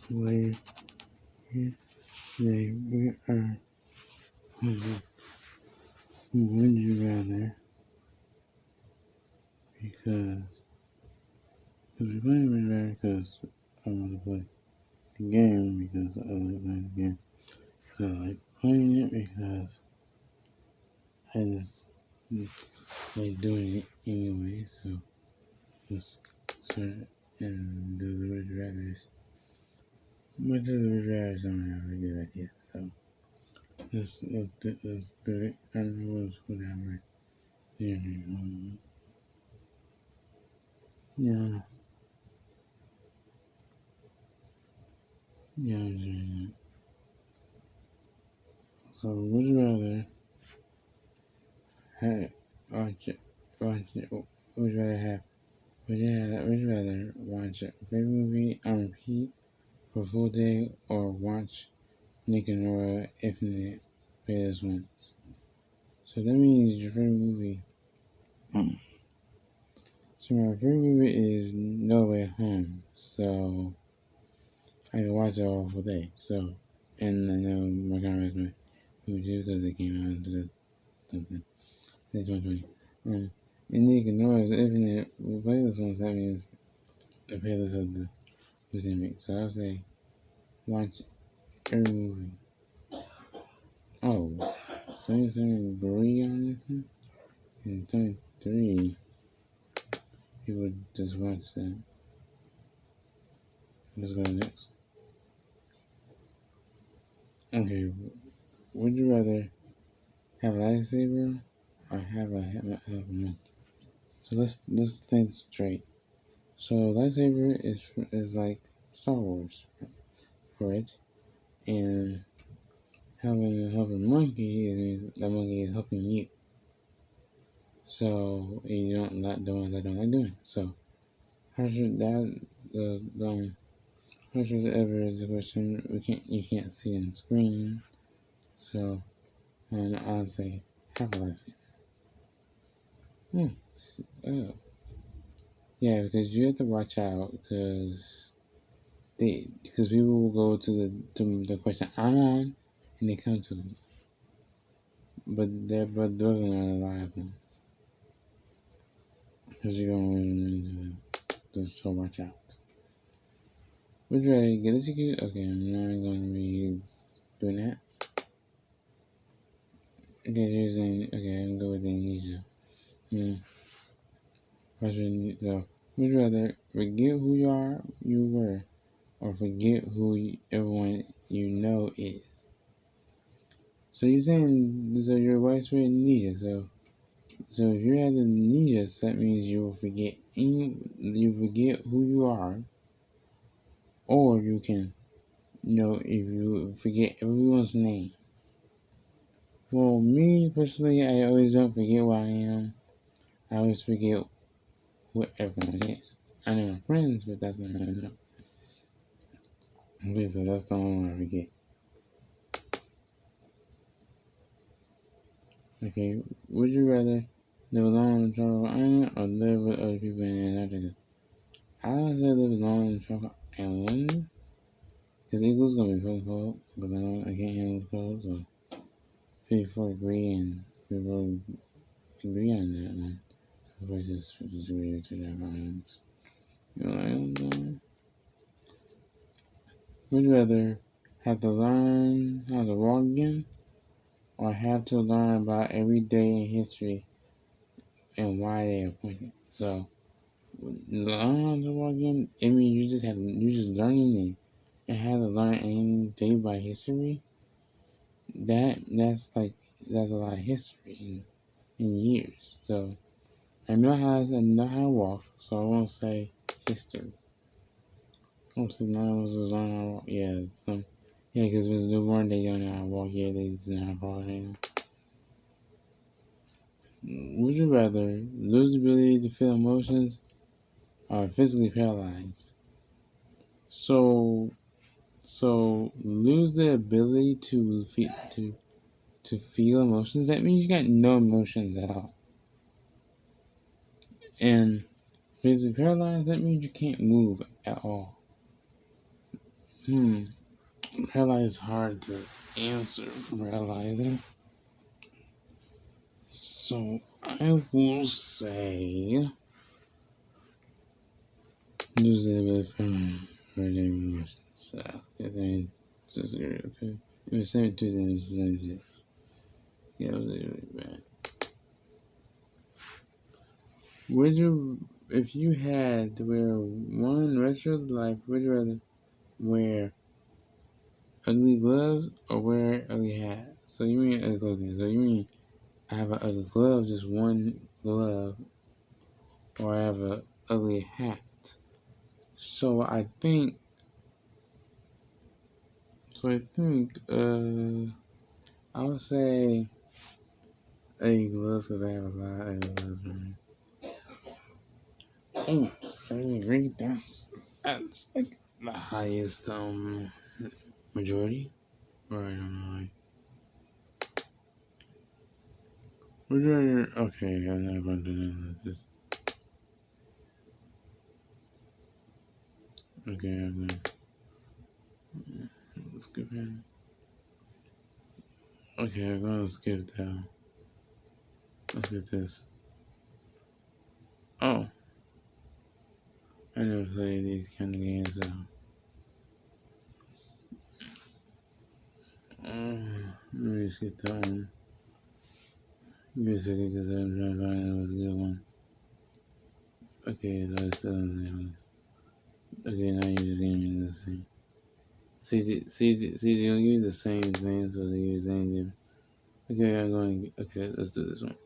where if they were would you rather? Because we're playing would you rather because I want to play the game because I like playing the game. So I like playing it because I just like doing it anyway. So let's start and do the would you rather's. Much of the would you rather's don't have a good idea. So let's do it. I don't know what's going to happen. Yeah. Yeah. Yeah. So would you rather have watch it? Would you rather have? Would you rather watch a favorite movie on repeat for a full day or watch Nick and Nora Infinite Playlist once? So that means your favorite movie. So my favorite movie is No Way Home. So I can watch it all full day. So and I know my comments my movie too because they came out in 2020. And Nick and Nora's Infinite Playlist ones. That means the playlist of the movie. So I'll say watch every movie. Oh, so you're saying agree on this one? And 23 people just watch that. Let's go next. Okay, would you rather have a lightsaber or have a monkey? So let's think straight. So lightsaber is like Star Wars for it, and helping a monkey is that monkey is helping you. So you don't like the ones that don't like doing. So how should that how should ever is the question you can't see on screen. So and I'll say have a lightsaber. Oh. Yeah, because you have to watch out because people will go to the question I'm on and they come to me. But those are not live ones. Because you're going to run into it. Just so watch out. Would you rather get a ticket? Okay, I'm not going to be doing that. Okay, okay, I can go with Indonesia. So, would you rather forget who you were, or forget who everyone you know is? So you're saying, so you're widespread amnesia. So if you have amnesia, that means you forget who you are, or you can, if you forget everyone's name. Well, me personally, I always don't forget what I am. I always forget what everyone is. I know my friends, but that's not what I know. Okay, so that's the only one I forget. Okay, would you rather live alone on a tropical island or live with other people in Antarctica? I would say live alone on a tropical island because Eagle's gonna be fucking cold because I can't handle the cold. So 54 agree and people agree on that one. Versus weird to their islands. Would you rather have to learn how to walk again or have to learn about every day in history and why they are appointed? So learn how to walk again, I mean you just learning it and have to learn anything by history. That's a lot of history in years. So I know how to walk, so I won't say history. Most of the was on how walk. Yeah, because it was newborn, they don't know how to walk. Yeah, they just know how to walk. Would you rather lose the ability to feel emotions or physically paralyzed? So lose the ability to feel emotions. That means you got no emotions at all. And physically paralyzed. That means you can't move at all. Paralyzed is hard to answer for paralyzing. So I will say lose a little bit from reading South. Okay. It was 72 then it's 76. Yeah, it was really bad. Would you, if you had to wear one rest of your life, would you rather wear ugly gloves or wear ugly hat? So you mean ugly clothing? So you mean I have an ugly glove, just one glove, or I have an ugly hat? So I think, I would say ugly gloves because I have a lot of ugly gloves. Man. Oh, 70 that's like the highest majority. Or I don't know. Okay, I'm not going to do this. Okay, I'm going to skip it. Okay, I'm going to skip that. Let's get this. Oh, I never played these kind of games though. Let me skip that one. Give me a second because I'm trying to find out what's a good one. Okay, so it's still in there. Okay, now you're just giving me the same. See, you'll give me the same thing, so they use anything. Okay, okay, let's do this one.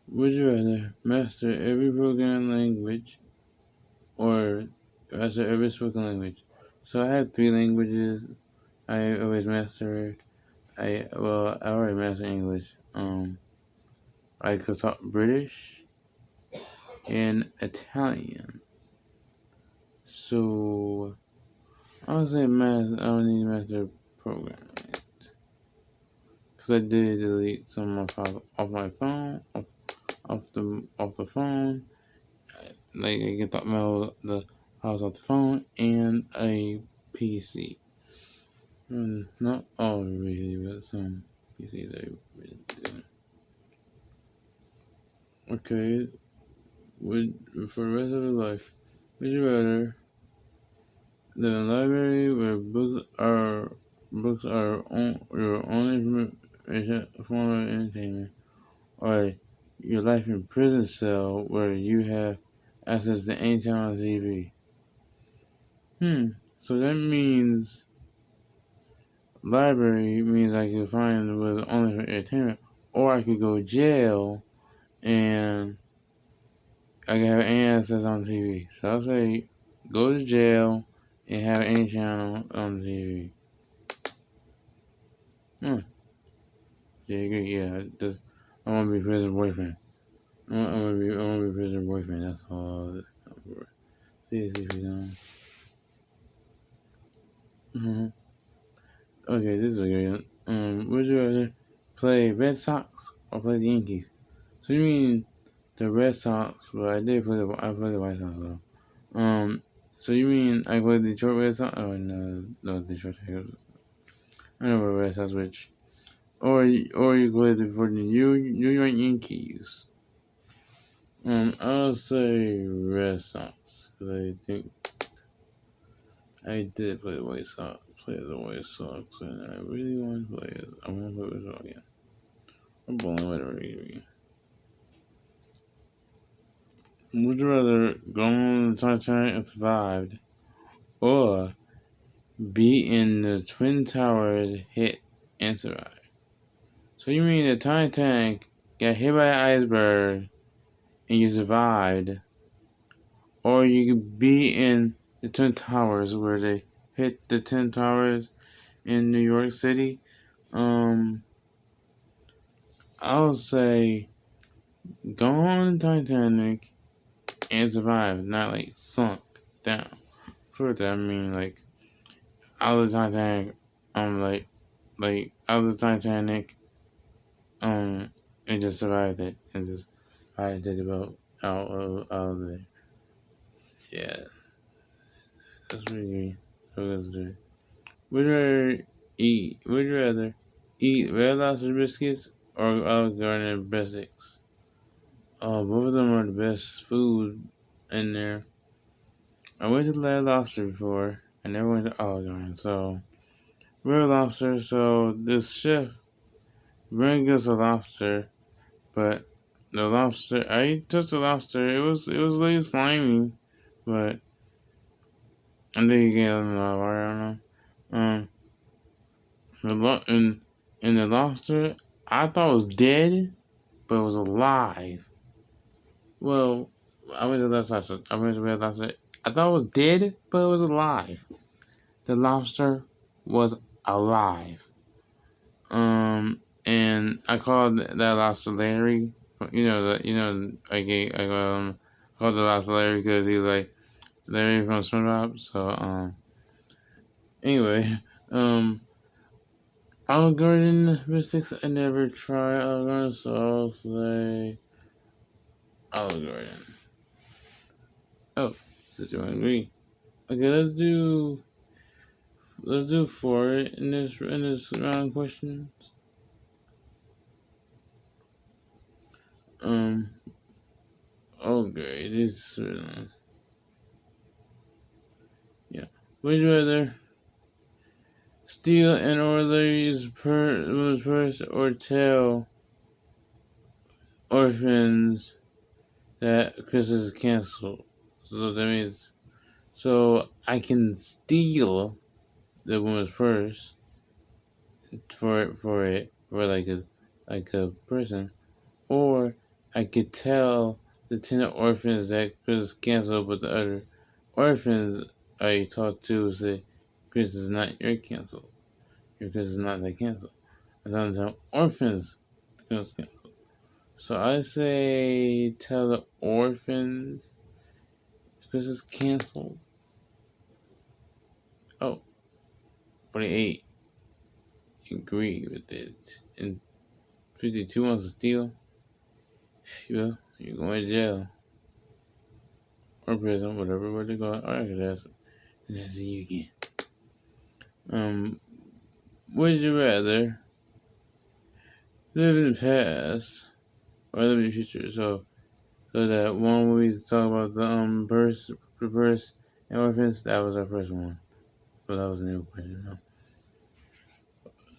Would you rather master every programming language or master every spoken language? So I had 3 languages. I always mastered. I already mastered English. I could talk British and Italian. So I would say math. I don't need to master programming because I did delete some of off my phone, off the phone. Like I get the files off the phone and a PC. Not all really, but some PCs I really do. Okay, for the rest of your life, would you rather live in a library where books are your only information form of entertainment, or your life in prison cell where you have access to any channel on TV? So that means library means I could find was only for entertainment, or I could go to jail and I can have any access on TV. So I'll say go to jail and have any channel on TV. Yeah, agree. Yeah, just I want to be prison boyfriend. I want to be prison boyfriend. That's all this for. See if we don't. Okay, this is a good one. Would you rather play Red Sox or play the Yankees? So you mean the Red Sox? Well, I played the White Sox though. So you mean I played the Detroit Red Sox? Oh no, Detroit Tigers. I know what Red Sox, which you played for the New York Yankees. I'll say Red Sox because I think I did play the White Sox, and I really want to play it. I want to play it again. I'm bowling with it. Would you rather go on the Titanic and survived, or be in the Twin Towers, hit and survive? So you mean the Titanic got hit by an iceberg and you survived, or you could be in the Twin Towers where they hit the Twin Towers in New York City? I would say go on the Titanic and survive, not like sunk down. For that, I mean like out of the Titanic, out of the Titanic, and just survived it and just I did about out of there. Yeah, that's really good. Would you rather eat Red Lobster biscuits or Olive Garden breadsticks? Both of them are the best food in there. I went to Red Lobster before. I never went to Olive Garden, so Red Lobster. So this chef brings us a lobster, but the lobster I touched the lobster. It was really slimy, but I think you get a lot water. I don't know. In the lobster, I thought it was dead, but it was alive. Well, I went to the lobster. I went to the lobster. I thought it was dead, but it was alive. The lobster was alive. And I called that lobster Larry. I called the lobster Larry because he was like Larry from SpongeBob. So anyway, Olive Garden Mystics. I never tried Olive Garden, so I'll say Olive Garden. Oh, since you agree. Okay, let's do four in this round of questions. Okay, this yeah. Would you rather steal an old lady's purse or tell orphans that Christmas is canceled? So that means I can steal the woman's purse for like a person, or I could tell the 10 orphans that Christmas is canceled, but the other orphans I talked to say Christmas is not your canceled. Your Christmas is not that canceled. I don't tell orphans Christmas is canceled. So I say tell the orphans Christmas is canceled. Oh, 48 agree with it. And 52 wants to steal. Well, you're going to jail. Or prison, whatever where they go. Alright, that's you again. Would you rather live in the past or live in the future? So that one we talk about the purse and orphans, that was our first one. But that was a new question. No.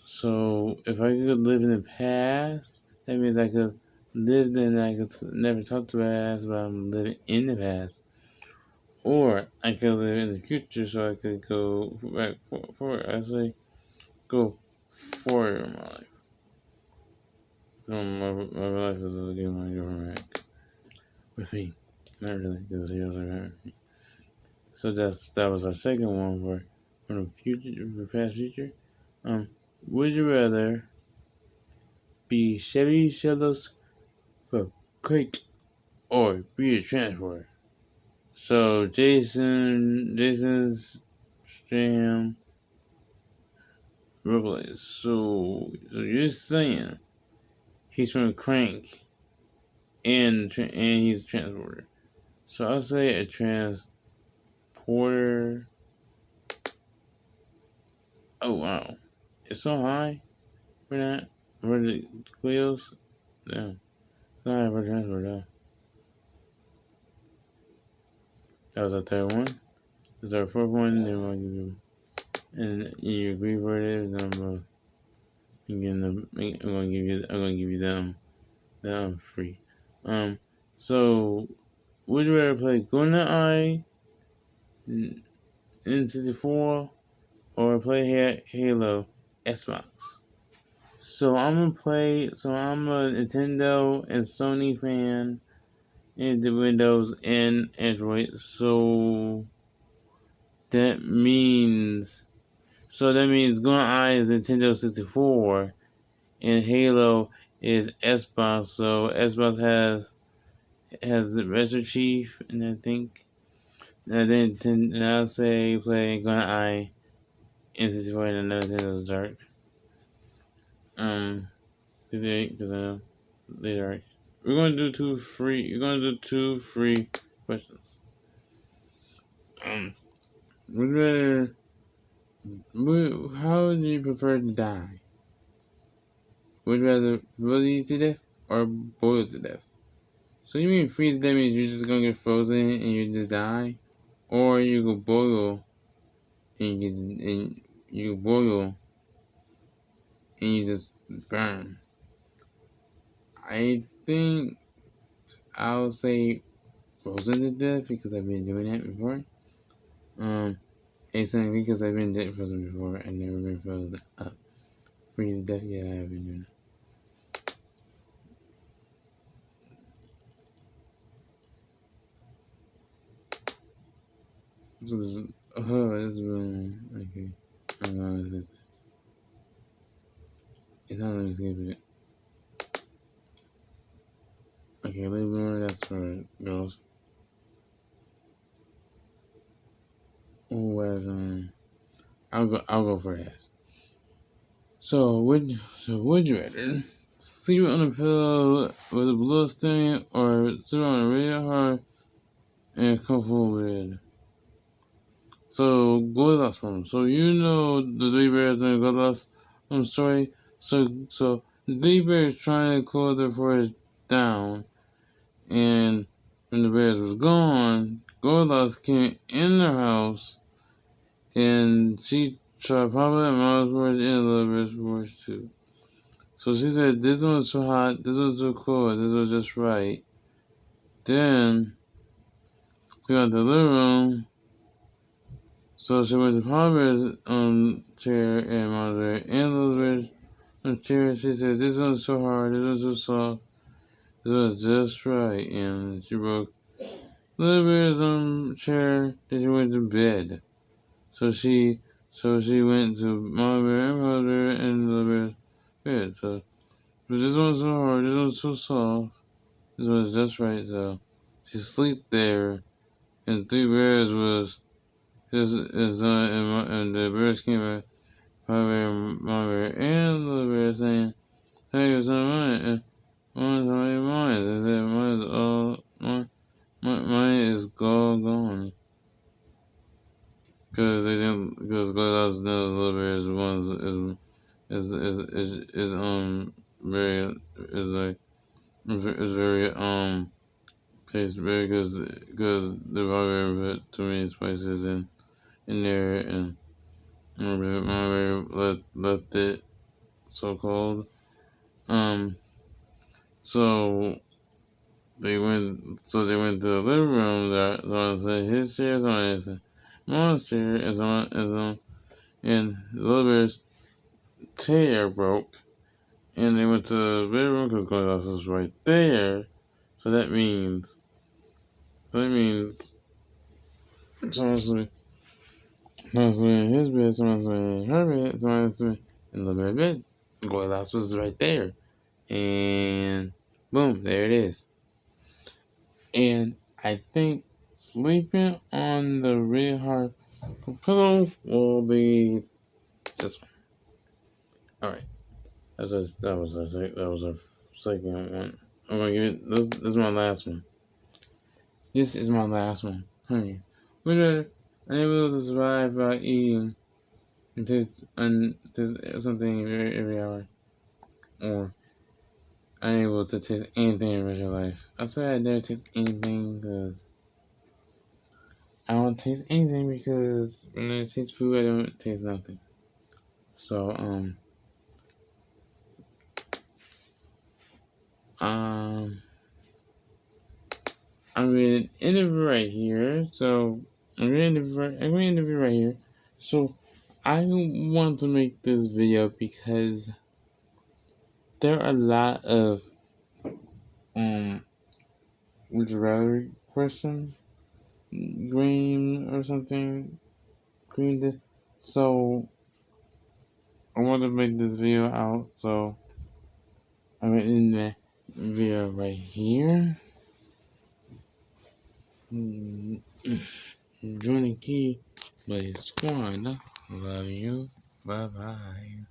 So if I could live in the past, that means I could live then I could never talk to the past, but I'm living in the past. Or I could live in the future, so I could go back forward. I say go forward in my life. No, my life is a game my girlfriend back with me. Not really, because he was like me. So that was our second one for the future, for past future. Would you rather be Chevy Shellos for Quake or be a transporter? So Jason's Stram Robles. So you're saying he's from Crank and he's a transporter. So I'll say a transporter. Oh wow, it's so high for that for the Cleos. Yeah, it's not high for transporter though. That was our third one. This is our fourth one. Then we'll give you, and you agree for it. Then I'm gonna give you them free. So would you rather play GoldenEye N64 or play Halo Xbox? So I'm a Nintendo and Sony fan in the Windows and Android. So that means GoldenEye is Nintendo 64 and Halo is Xbox. So Xbox has the Master Chief, and I think and I'll say play GoldenEye in 64 and Nintendo's dark. Because I know they dark. We're gonna do two free. We're gonna do two free questions. Would you rather How do you prefer to die? Would you rather freeze to death or boil to death? So you mean freeze to death means you're just gonna get frozen and you just die? Or you go boil and you boil and you just burn? I think I'll say frozen to death because I've been doing that before. It's something because I've been dead frozen before. I've never been frozen up. Freeze to death, yeah, I've been doing it. So this is, this is really, okay. I'm gonna, it's not letting me skip it. Okay, leave more, that's for girls. Oh, whereas, I'll go for that. So would you rather sleep on a pillow with a blue stain or sit on a really hard and comfortable bed? So Goldilocks one. So you know the three bears in Goldilocks story. So the three bears trying to close their forest down, and when the bears was gone, Goldilocks came in their house, and she tried popping at Mom's forest and Little Bear's forest too. So she said this one was too hot, this was too cold, this was just right. Then she got to the living room. So she went to Palmer's chair and Monterey and Elizabeth's chair. She said, this one's too hard, this one's too soft, this one's just right. And she broke Elizabeth's chair, then she went to bed. So she went to Mama Bear and Papa Bear and Elizabeth's bed. So, but this one's too hard, this one's too soft, this one's just right. So she slept there, and three bears was and the bears came back. My and Little Bear saying, hey, what's on mine? Mine's on mine. I said, mine's all, mine is all gone. Because they didn't, because Goldilocks knows Little Bear's ones very, is like, is very, tastes very good because the probably put too many spices in there and my left it so cold. So they went. So they went to the living room. There, someone said his chair. Someone said Mom's chair, and and Little Bear's chair broke. And they went to the bedroom because Goldilocks was right there. So that means. Someone's sleeping in his bed. Someone's sleeping in her bed. Someone's sleeping in the Bear's bed. Goldilocks was right there. And boom, there it is. And I think sleeping on the really hard pillow will be this one. All right, that was our second one. I'm gonna give it this. This is my last one. This is my last one. Honey, we're unable to survive by eating and taste something every hour, or unable to taste anything in your life. I swear I never taste anything because I don't taste anything because when I taste food, I don't taste nothing. So, I'm going to end it right here. So, I'm going to end it right here. So, I want to make this video because there are a lot of, would you rather question, green or something, green. So, I want to make this video out. So, I'm going to end the video right here. Johnny Key by Squad. Love you. Bye bye.